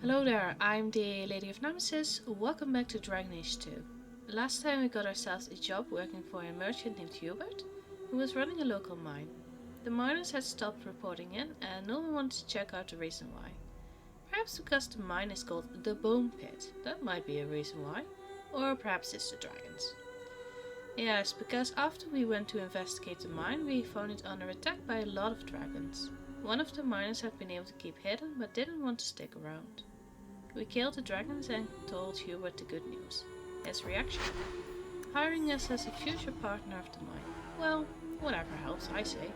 Hello there, I'm the LadyofNemesis. Welcome back to Dragon Age 2. Last time we got ourselves a job working for a merchant named Hubert, who was running a local mine. The miners had stopped reporting in and no one wanted to check out the reason why. Perhaps because the mine is called the Bone Pit, that might be a reason why. Or perhaps it's the dragons. Yes, because after we went to investigate the mine, we found it under attack by a lot of dragons. One of the miners had been able to keep hidden but didn't want to stick around. We killed the dragons and told Hubert the good news. His reaction? Hiring us as a future partner of the mine. Well, whatever helps, I say.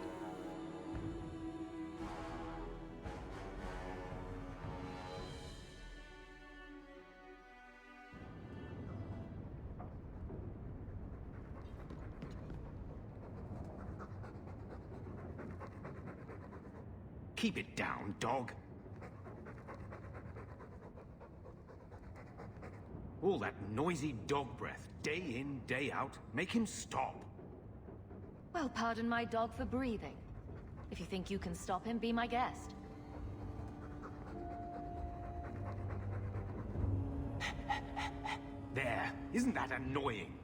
Keep it down, dog. All that noisy dog breath, day in, day out, make him stop. Well, pardon my dog for breathing. If you think you can stop him, be my guest. There, isn't that annoying?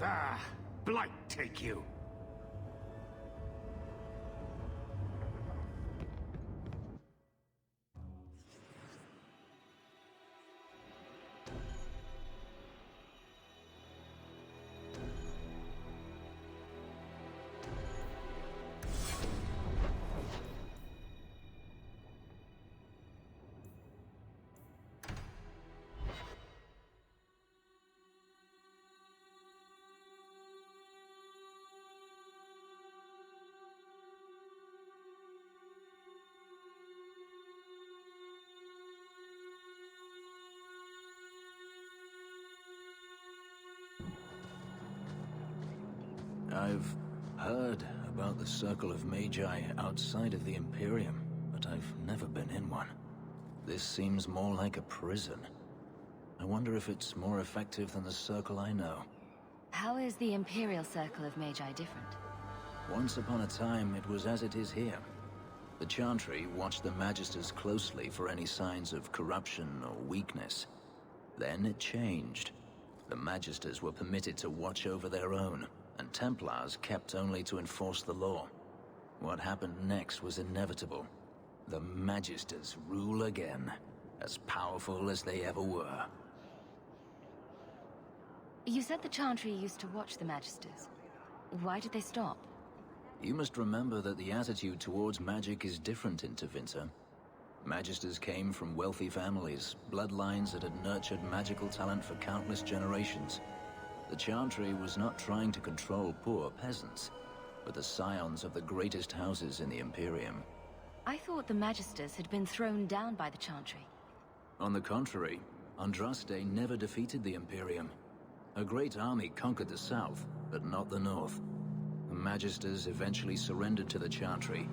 Ah, blight take you. I've heard about the Circle of Magi outside of the Imperium, but I've never been in one. This seems more like a prison. I wonder if it's more effective than the Circle I know. How is the Imperial Circle of Magi different? Once upon a time, it was as it is here. The Chantry watched the Magisters closely for any signs of corruption or weakness. Then it changed. The Magisters were permitted to watch over their own, and Templars kept only to enforce the law. What happened next was inevitable. The Magisters rule again, as powerful as they ever were. You said the Chantry used to watch the Magisters. Why did they stop? You must remember that the attitude towards magic is different in Tevinter. Magisters came from wealthy families, bloodlines that had nurtured magical talent for countless generations. The Chantry was not trying to control poor peasants, but the scions of the greatest houses in the Imperium. I thought the Magisters had been thrown down by the Chantry. On the contrary, Andraste never defeated the Imperium. A great army conquered the south, but not the north. The Magisters eventually surrendered to the Chantry,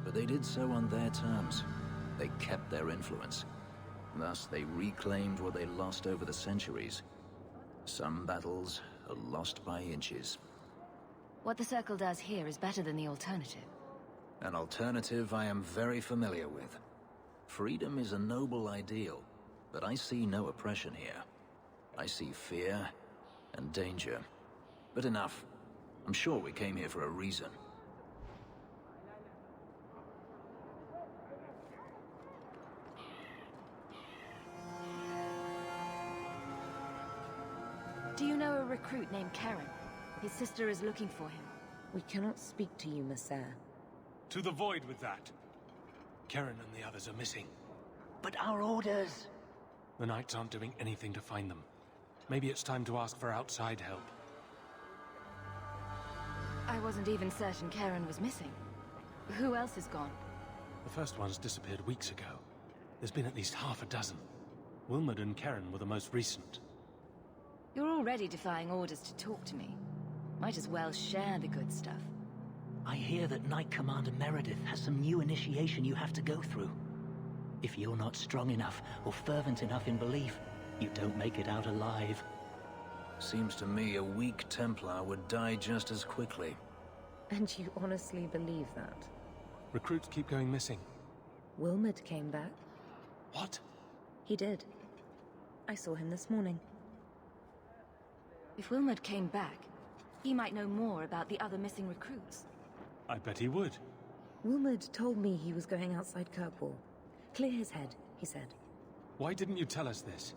but they did so on their terms. They kept their influence. Thus, they reclaimed what they lost over the centuries. Some battles are lost by inches. What the Circle does here is better than the alternative. An alternative I am very familiar with. Freedom is a noble ideal, but I see no oppression here. I see fear and danger. But enough. I'm sure we came here for a reason. Do you know a recruit named Karen? His sister is looking for him. We cannot speak to you, Messer. To the void with that. Karen and the others are missing. But our orders... The Knights aren't doing anything to find them. Maybe it's time to ask for outside help. I wasn't even certain Karen was missing. Who else is gone? The first ones disappeared weeks ago. There's been at least half a dozen. Wilmot and Karen were the most recent. You're already defying orders to talk to me. Might as well share the good stuff. I hear that Knight Commander Meredith has some new initiation you have to go through. If you're not strong enough or fervent enough in belief, you don't make it out alive. Seems to me a weak Templar would die just as quickly. And you honestly believe that? Recruits keep going missing. Wilmot came back. What? He did. I saw him this morning. If Wilmot came back, he might know more about the other missing recruits. I bet he would. Wilmot told me he was going outside Kirkwall. Clear his head, he said. Why didn't you tell us this?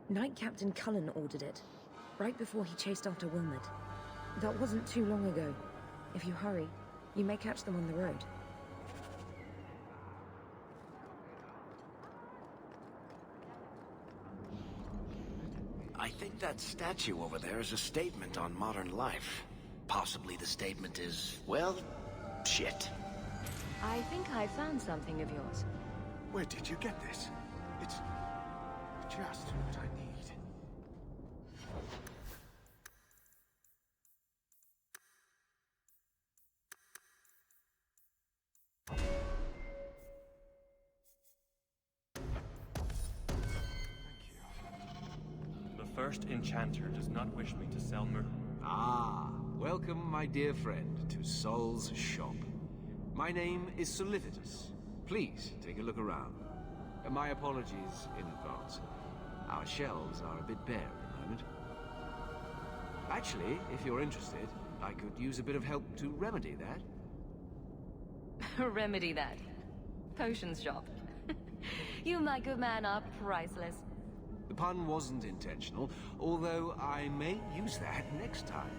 Knight Captain Cullen ordered it, right before he chased after Wilmot. That wasn't too long ago. If you hurry, you may catch them on the road. I think that statue over there is a statement on modern life. Possibly the statement is, well, shit. I think I found something of yours. Where did you get this? It's just what I need. The first enchanter does not wish me to sell Ah, welcome, my dear friend, to Sol's shop. My name is Solicitus. Please, take a look around. My apologies in advance. Our shelves are a bit bare at the moment. Actually, if you're interested, I could use a bit of help to remedy that. Remedy that. Potions shop. You, my good man, are priceless. The pun wasn't intentional, although I may use that next time.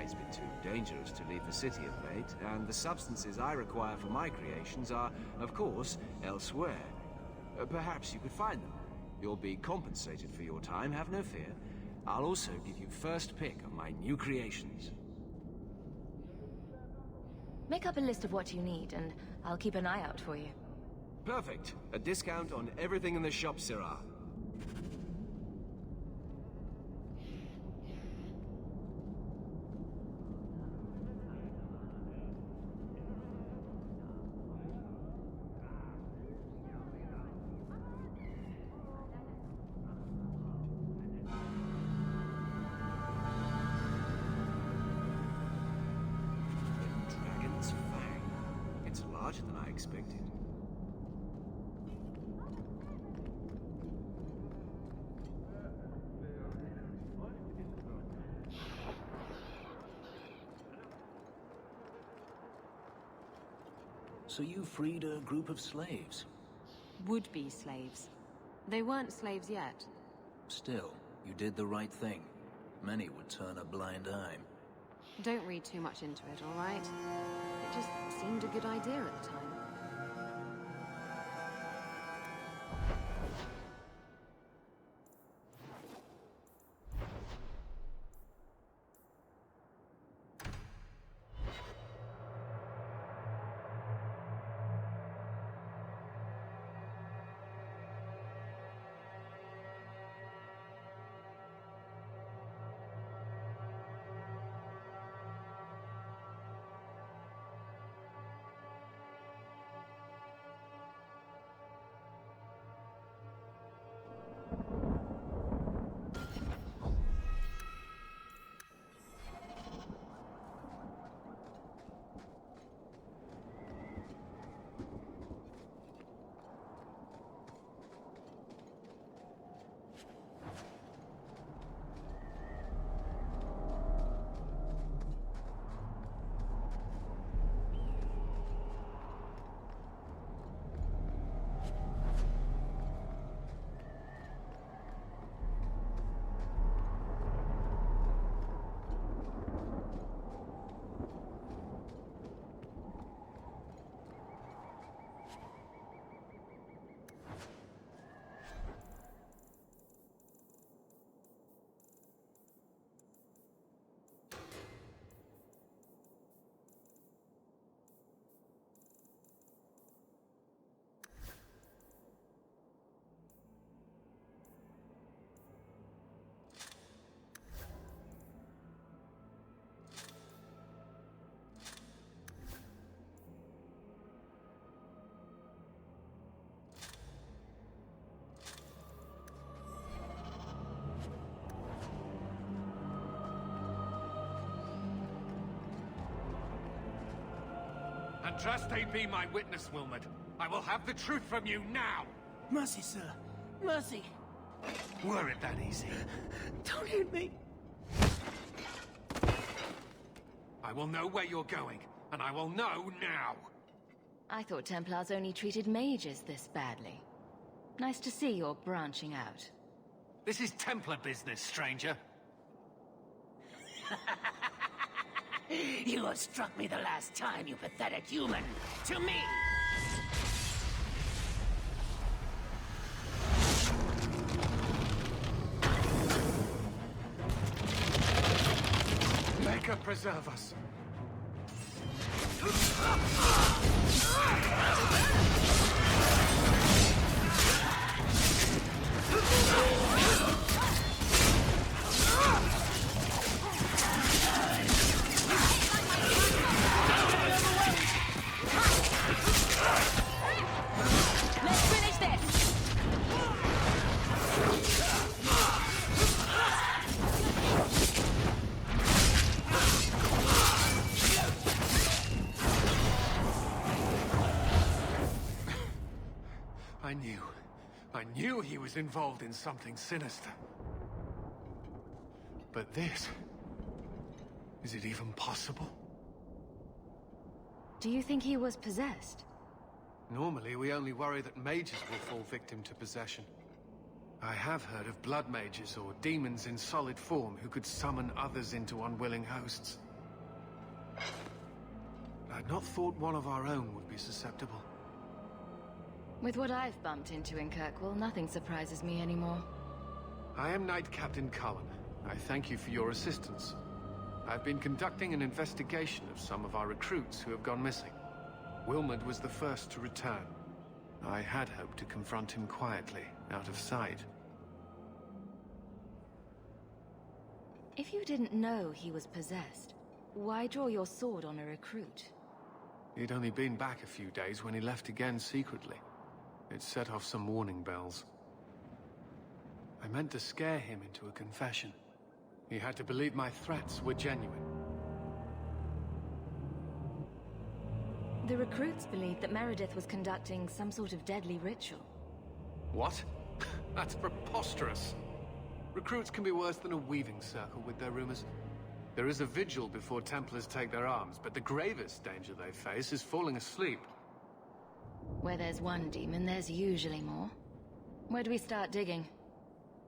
It's been too dangerous to leave the city of late, and the substances I require for my creations are, of course, elsewhere. Perhaps you could find them. You'll be compensated for your time, have no fear. I'll also give you first pick on my new creations. Make up a list of what you need, and I'll keep an eye out for you. Perfect. A discount on everything in the shop, Sirrah. Dragon's Fang. It's larger than I expected. So you freed a group of slaves? Would-be slaves. They weren't slaves yet. Still, you did the right thing. Many would turn a blind eye. Don't read too much into it, all right? It just seemed a good idea at the time. Andraste be my witness, Wilmot. I will have the truth from you now! Mercy, sir. Mercy. Were it that easy? Don't hit me. I will know where you're going, and I will know now! I thought Templars only treated mages this badly. Nice to see you're branching out. This is Templar business, stranger. You have struck me the last time, you pathetic human. To me! Maker preserve us. Let's finish this! I knew he was involved in something sinister. But this... is it even possible? Do you think he was possessed? Normally, we only worry that mages will fall victim to possession. I have heard of blood mages or demons in solid form who could summon others into unwilling hosts. I'd not thought one of our own would be susceptible. With what I've bumped into in Kirkwall, nothing surprises me anymore. I am Knight Captain Cullen. I thank you for your assistance. I've been conducting an investigation of some of our recruits who have gone missing. Wilmot was the first to return. I had hoped to confront him quietly, out of sight. If you didn't know he was possessed, why draw your sword on a recruit? He'd only been back a few days when he left again secretly. It set off some warning bells. I meant to scare him into a confession. He had to believe my threats were genuine. The recruits believed that Meredith was conducting some sort of deadly ritual. What? That's preposterous. Recruits can be worse than a weaving circle with their rumors. There is a vigil before Templars take their arms, but the gravest danger they face is falling asleep. Where there's one demon, there's usually more. Where do we start digging?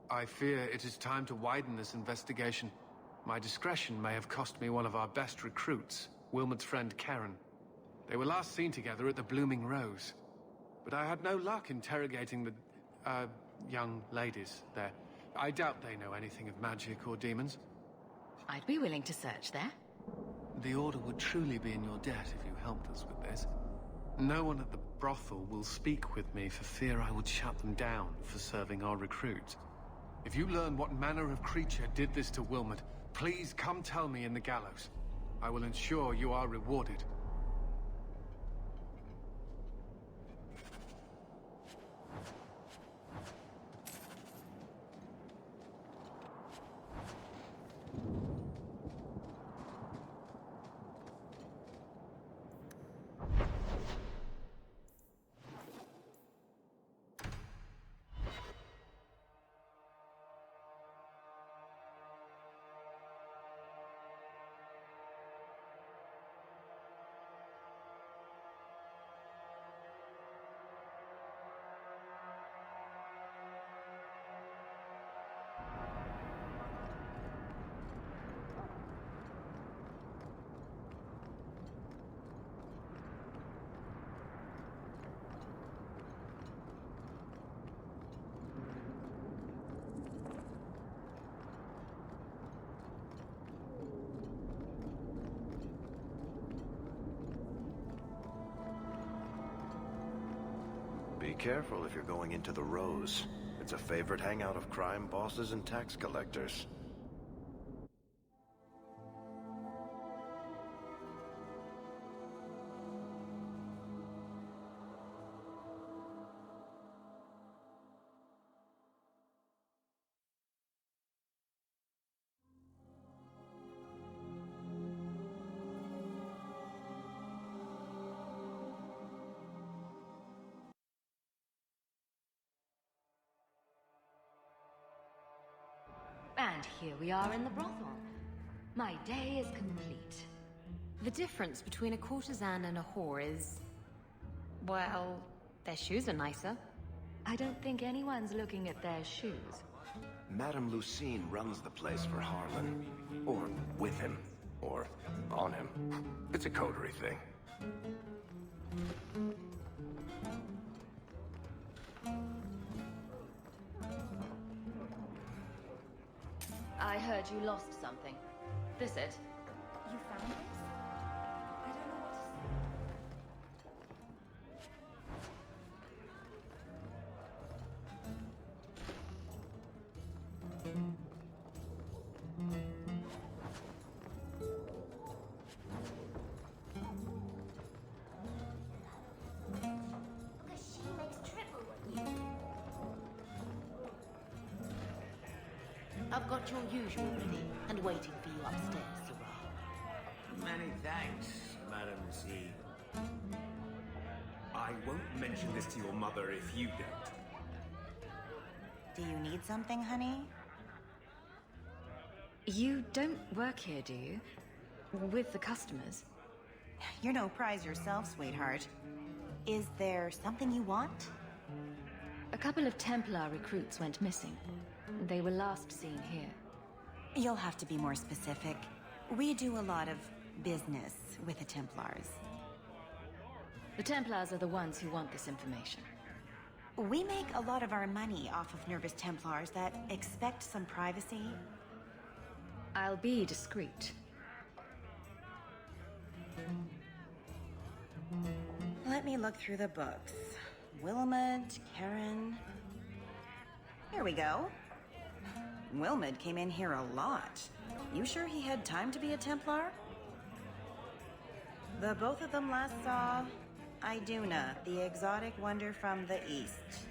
I fear it is time to widen this investigation. My discretion may have cost me one of our best recruits, Wilmot's friend Karen. They were last seen together at the Blooming Rose. But I had no luck interrogating the, young ladies there. I doubt they know anything of magic or demons. I'd be willing to search there. The Order would truly be in your debt if you helped us with this. No one at the brothel will speak with me for fear I would shut them down for serving our recruits. If you learn what manner of creature did this to Wilmot, please come tell me in the gallows. I will ensure you are rewarded. Be careful if you're going into the Rose. It's a favorite hangout of crime bosses and tax collectors. And here we are in the brothel. My day is complete. The difference between a courtesan and a whore is... well, their shoes are nicer. I don't think anyone's looking at their shoes. Madame Lucine runs the place for Harlan. Or with him. Or on him. It's a coterie thing. I heard you lost something. This it? You found this? I don't know what to say. Because she makes triple with you. I've got your usual ready and waiting for you upstairs, Sirrah. Many thanks, Madame C. I won't mention this to your mother if you don't. Do you need something, honey? You don't work here, do you? With the customers? You're no prize yourself, sweetheart. Is there something you want? A couple of Templar recruits went missing. They were last seen here. You'll have to be more specific. We do a lot of business with the Templars. The Templars are the ones who want this information. We make a lot of our money off of nervous Templars that expect some privacy. I'll be discreet. Let me look through the books. Wilmot, Karen... Here we go. Wilmot came in here a lot. You sure he had time to be a Templar? The both of them last saw Iduna, the exotic wonder from the east.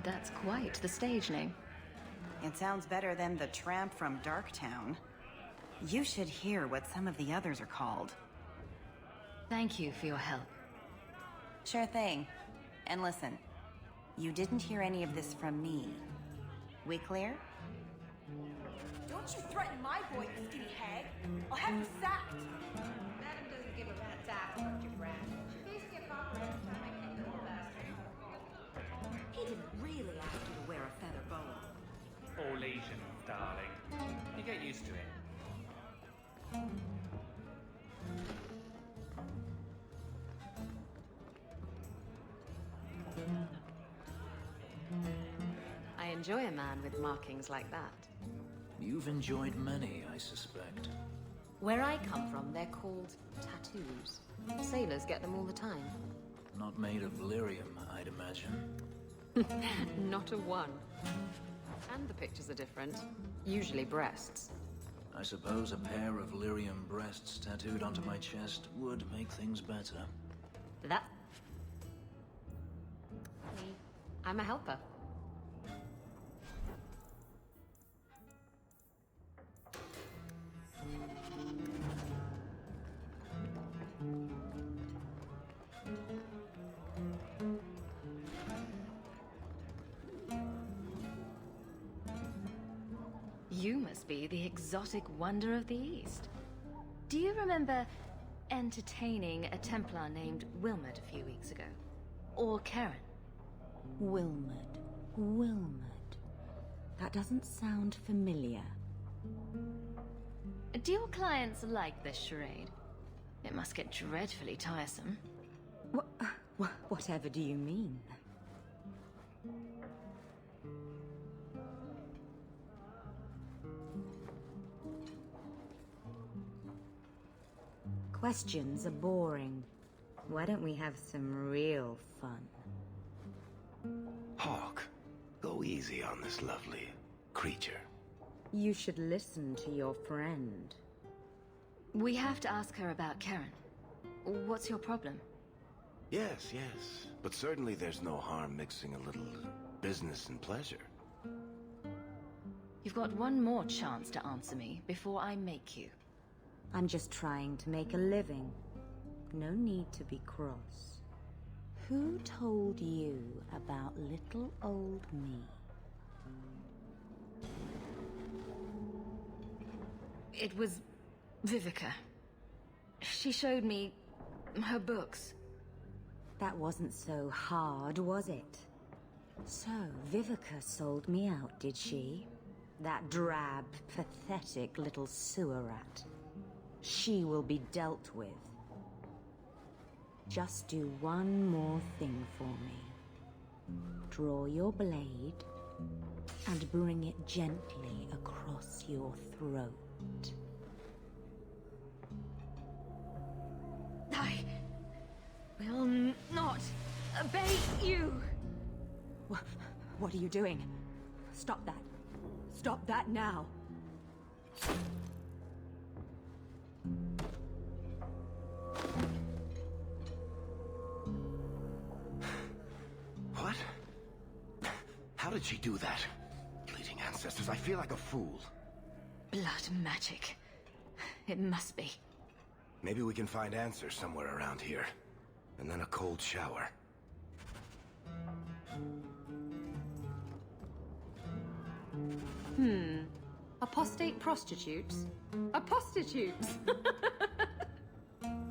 That's quite the stage name. It sounds better than the tramp from Darktown. You should hear what some of the others are called. Thank you for your help. Sure thing. And listen, you didn't hear any of this from me. We clear? Don't you threaten my boy, you skinny hag. I'll have you sacked. Madam doesn't give a rat's ass about your brat. She faced me a copper every time I kicked the old bastard. He didn't really ask you to wear a feather boa. All Asian, darling. You get used to it. I enjoy a man with markings like that. You've enjoyed many, I suspect. Where I come from, they're called tattoos. Sailors get them all the time. Not made of lyrium, I'd imagine. Not a one. And the pictures are different. Usually breasts. I suppose a pair of lyrium breasts tattooed onto my chest would make things better. That... Me. I'm a helper. You must be the exotic wonder of the East. Do you remember entertaining a Templar named Wilmot a few weeks ago? Or Karen? Wilmot. Wilmot. That doesn't sound familiar. Do your clients like this charade? It must get dreadfully tiresome. Whatever do you mean? Questions are boring. Why don't we have some real fun? Hawk, go easy on this lovely creature. You should listen to your friend. We have to ask her about Karen. What's your problem? Yes, but certainly there's no harm mixing a little business and pleasure. You've got one more chance to answer me before I make you. I'm just trying to make a living. No need to be cross. Who told you about little old me? It was Vivica. She showed me her books. That wasn't so hard, was it? So, Vivica sold me out, did she? That drab, pathetic little sewer rat. She will be dealt with. Just do one more thing for me. Draw your blade and bring it gently across your throat. I will not obey you! What are you doing? Stop that. Stop that now! What? How did she do that? Bleeding ancestors, I feel like a fool. Blood magic. It must be. Maybe we can find answers somewhere around here. And then a cold shower. Apostate prostitutes? Apostitutes!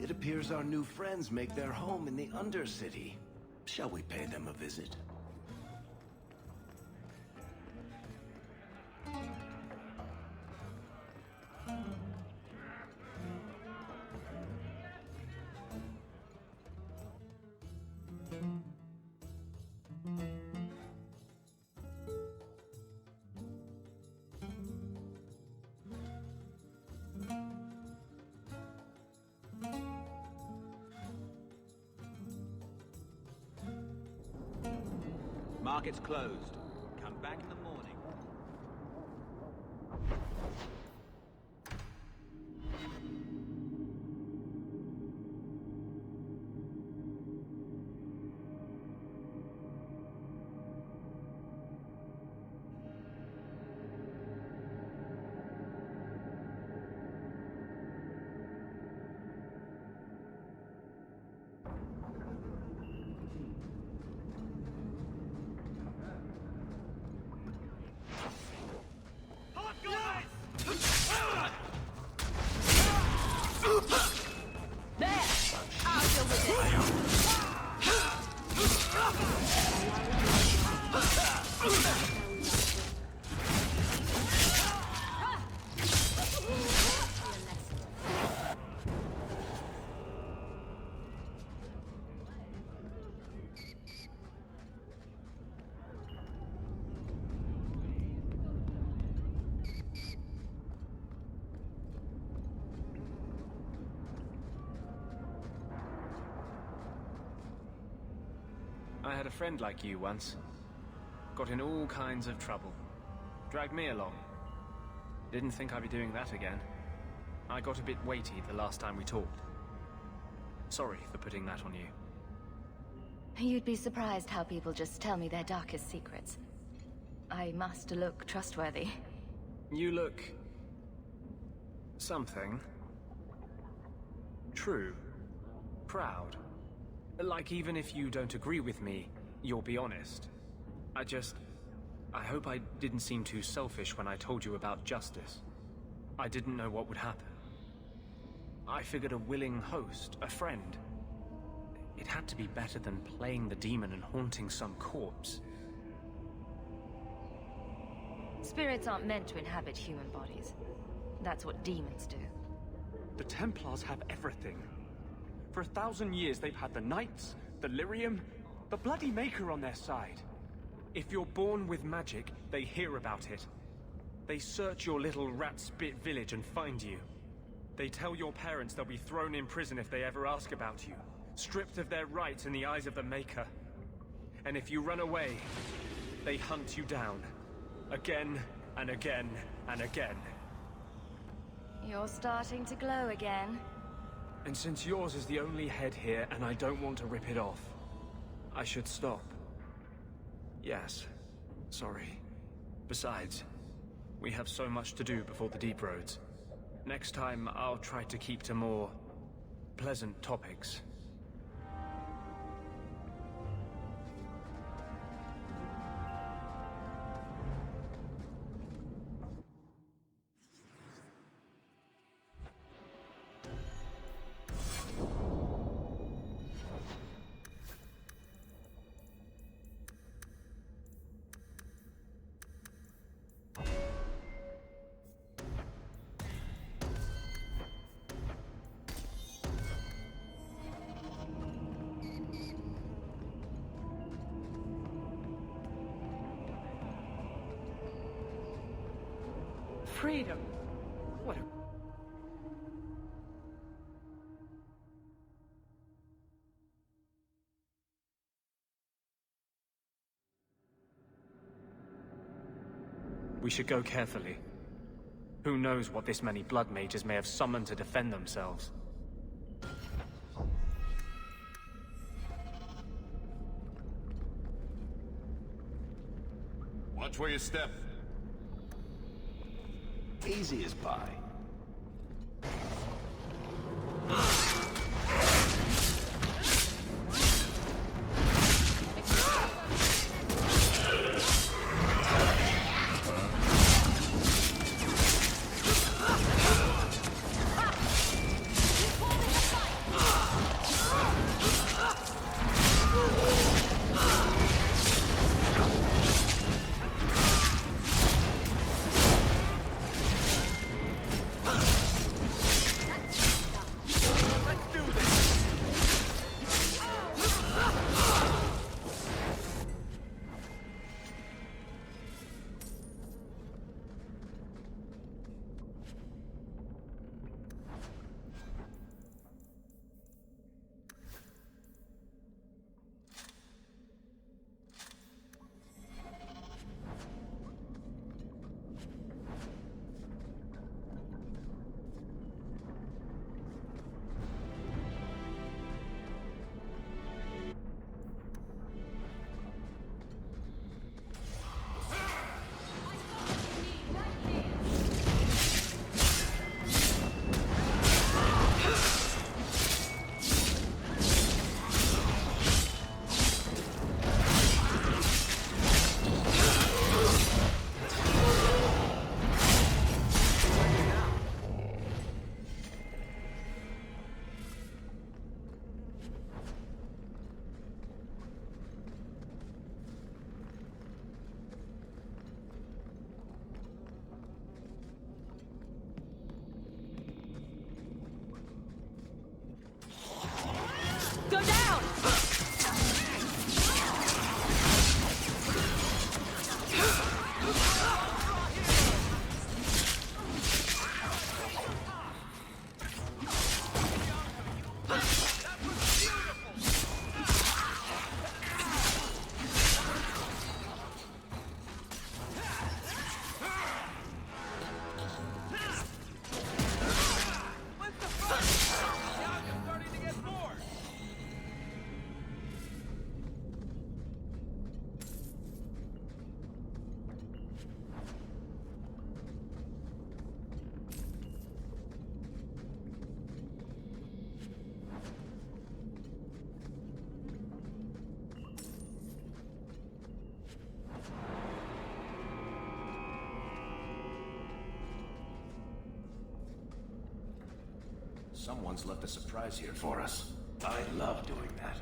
It appears our new friends make their home in the Undercity. Shall we pay them a visit? Market's closed. Come back in the morning. I had a friend like you once. Got in all kinds of trouble. Dragged me along. Didn't think I'd be doing that again. I got a bit weighty the last time we talked. Sorry for putting that on you. You'd be surprised how people just tell me their darkest secrets. I must look trustworthy. You look... something. True. Proud. Like, even if you don't agree with me, you'll be honest. I hope I didn't seem too selfish when I told you about justice. I didn't know what would happen. I figured a willing host, a friend. It had to be better than playing the demon and haunting some corpse. Spirits aren't meant to inhabit human bodies. That's what demons do. The Templars have everything. For 1,000 years, they've had the Knights, the Lyrium, the bloody Maker on their side. If you're born with magic, they hear about it. They search your little rat-spit village and find you. They tell your parents they'll be thrown in prison if they ever ask about you, stripped of their rights in the eyes of the Maker. And if you run away, they hunt you down. Again, and again, and again. You're starting to glow again. And since yours is the only head here, and I don't want to rip it off, I should stop. Yes. Sorry. Besides, we have so much to do before the Deep Roads. Next time, I'll try to keep to more pleasant topics. Freedom! What a... We should go carefully. Who knows what this many blood mages may have summoned to defend themselves? Watch where you step. Easy as pie. Go down! Someone's left a surprise here for us. I love doing that.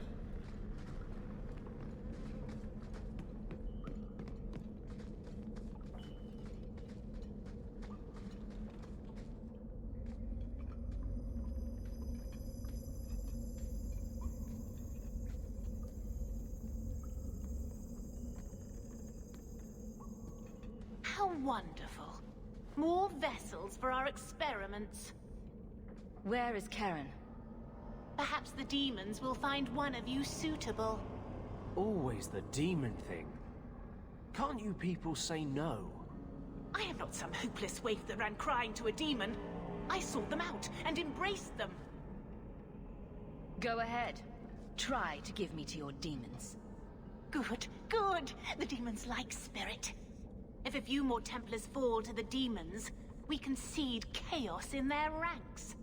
How wonderful. More vessels for our experiments. Where is Karen? Perhaps the demons will find one of you suitable. Always the demon thing. Can't you people say no? I am not some hopeless waif that ran crying to a demon. I sought them out and embraced them. Go ahead. Try to give me to your demons. Good, good. The demons like spirit. If a few more Templars fall to the demons, we can seed chaos in their ranks.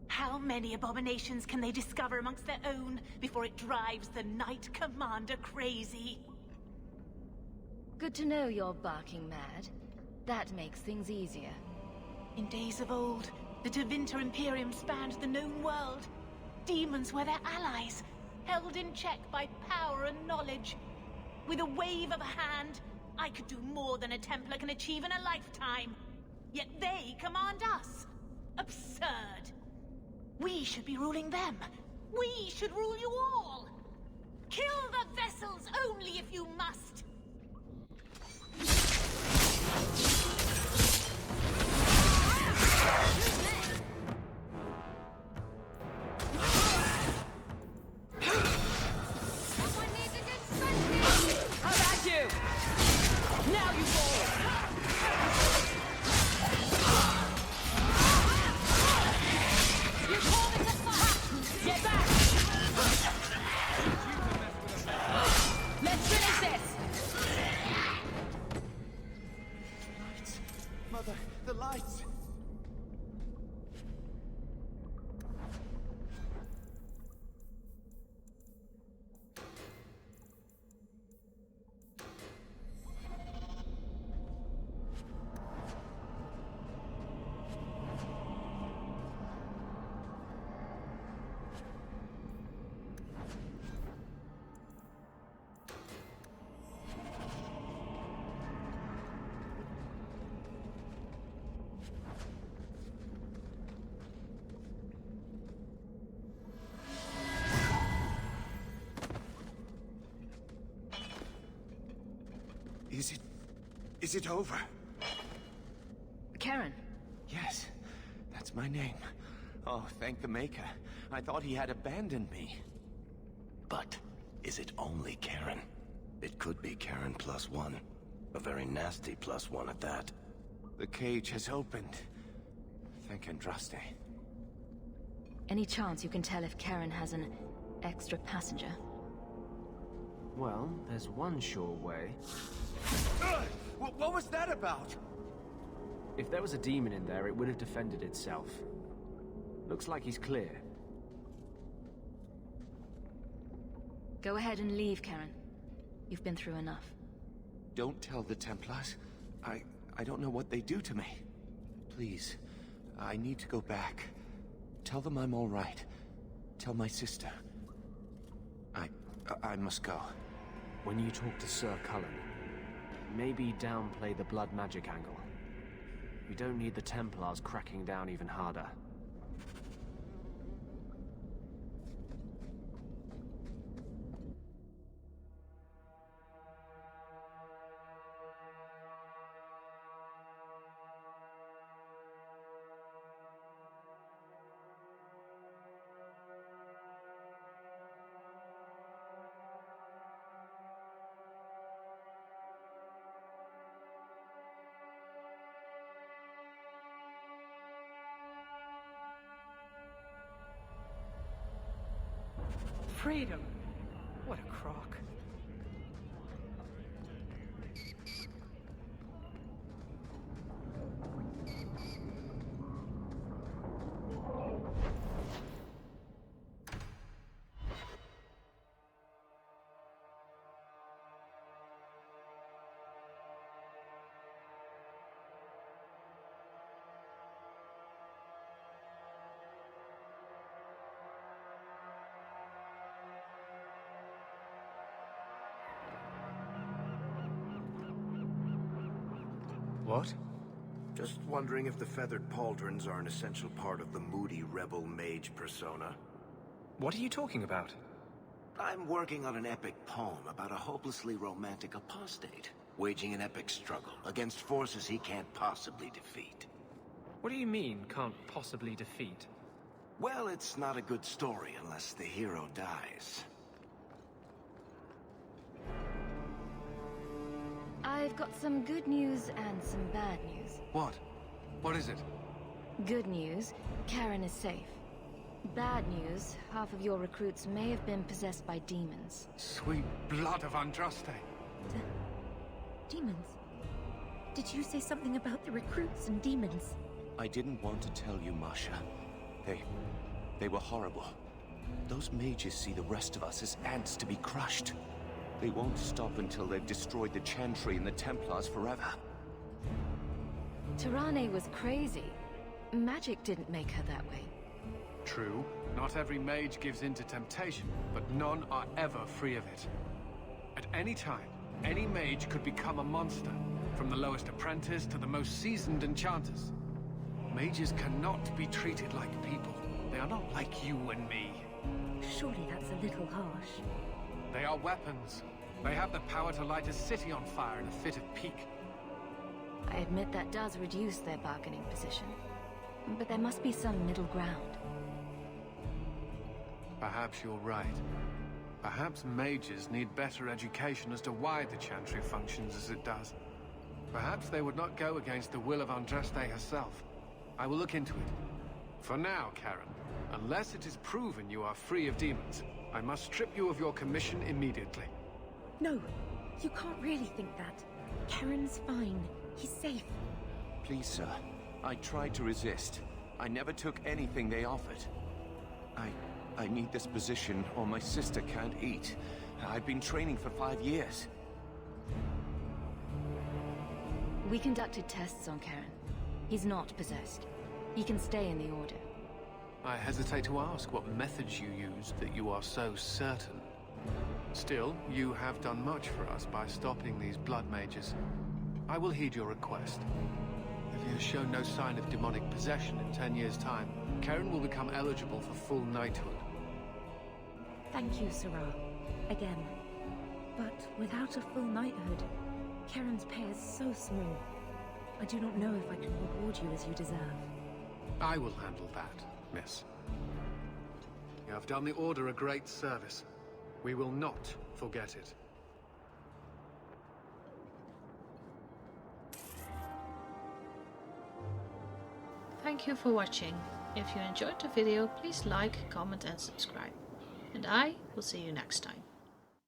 How many abominations can they discover amongst their own before it drives the Knight Commander crazy? Good to know you're barking mad. That makes things easier. In days of old, the Tevinter Imperium spanned the known world. Demons were their allies, held in check by power and knowledge. With a wave of a hand, I could do more than a Templar can achieve in a lifetime. Yet they command us. Absurd. We should be ruling them. We should rule you all. Kill the vessels only if you must. Is it over? Karen. Yes, that's my name. Oh, thank the Maker. I thought he had abandoned me. But is it only Karen? It could be Karen +1. A very nasty +1 at that. The cage has opened. Thank Andraste. Any chance you can tell if Karen has an extra passenger? Well, there's one sure way. What was that about? If there was a demon in there, it would have defended itself. Looks like he's clear. Go ahead and leave, Karen. You've been through enough. Don't tell the Templars. I don't know what they do to me. Please, I need to go back. Tell them I'm all right. Tell my sister. I must go. When you talk to Sir Cullen, maybe downplay the blood magic angle. You don't need the Templars cracking down even harder. Freedom! What a crock. What? Just wondering if the feathered pauldrons are an essential part of the moody rebel mage persona. What are you talking about? I'm working on an epic poem about a hopelessly romantic apostate, waging an epic struggle against forces he can't possibly defeat. What do you mean, can't possibly defeat? Well, it's not a good story unless the hero dies. I've got some good news and some bad news. What? What is it? Good news, Karen is safe. Bad news, half of your recruits may have been possessed by demons. Sweet blood of Andraste. Demons? Did you say something about the recruits and demons? I didn't want to tell you, Masha. They were horrible. Those mages see the rest of us as ants to be crushed. They won't stop until they've destroyed the Chantry and the Templars forever. Tirane was crazy. Magic didn't make her that way. True. Not every mage gives in to temptation, but none are ever free of it. At any time, any mage could become a monster, from the lowest apprentice to the most seasoned enchanters. Mages cannot be treated like people. They are not like you and me. Surely that's a little harsh. They are weapons. They have the power to light a city on fire in a fit of pique. I admit that does reduce their bargaining position. But there must be some middle ground. Perhaps you're right. Perhaps mages need better education as to why the Chantry functions as it does. Perhaps they would not go against the will of Andraste herself. I will look into it. For now, Karen, unless it is proven you are free of demons, I must strip you of your commission immediately. No, you can't really think that. Karen's fine. He's safe. Please, sir. I tried to resist. I never took anything they offered. I need this position or my sister can't eat. I've been training for 5 years. We conducted tests on Karen. He's not possessed. He can stay in the Order. I hesitate to ask what methods you used that you are so certain. Still, you have done much for us by stopping these blood mages. I will heed your request. If he has shown no sign of demonic possession in 10 years' time, Karen will become eligible for full knighthood. Thank you, Sarah. Again. But without a full knighthood, Karen's pay is so small. I do not know if I can reward you as you deserve. I will handle that, miss. You have done the Order a great service. We will not forget it. Thank you for watching. If you enjoyed the video, please like, comment and subscribe. And I will see you next time.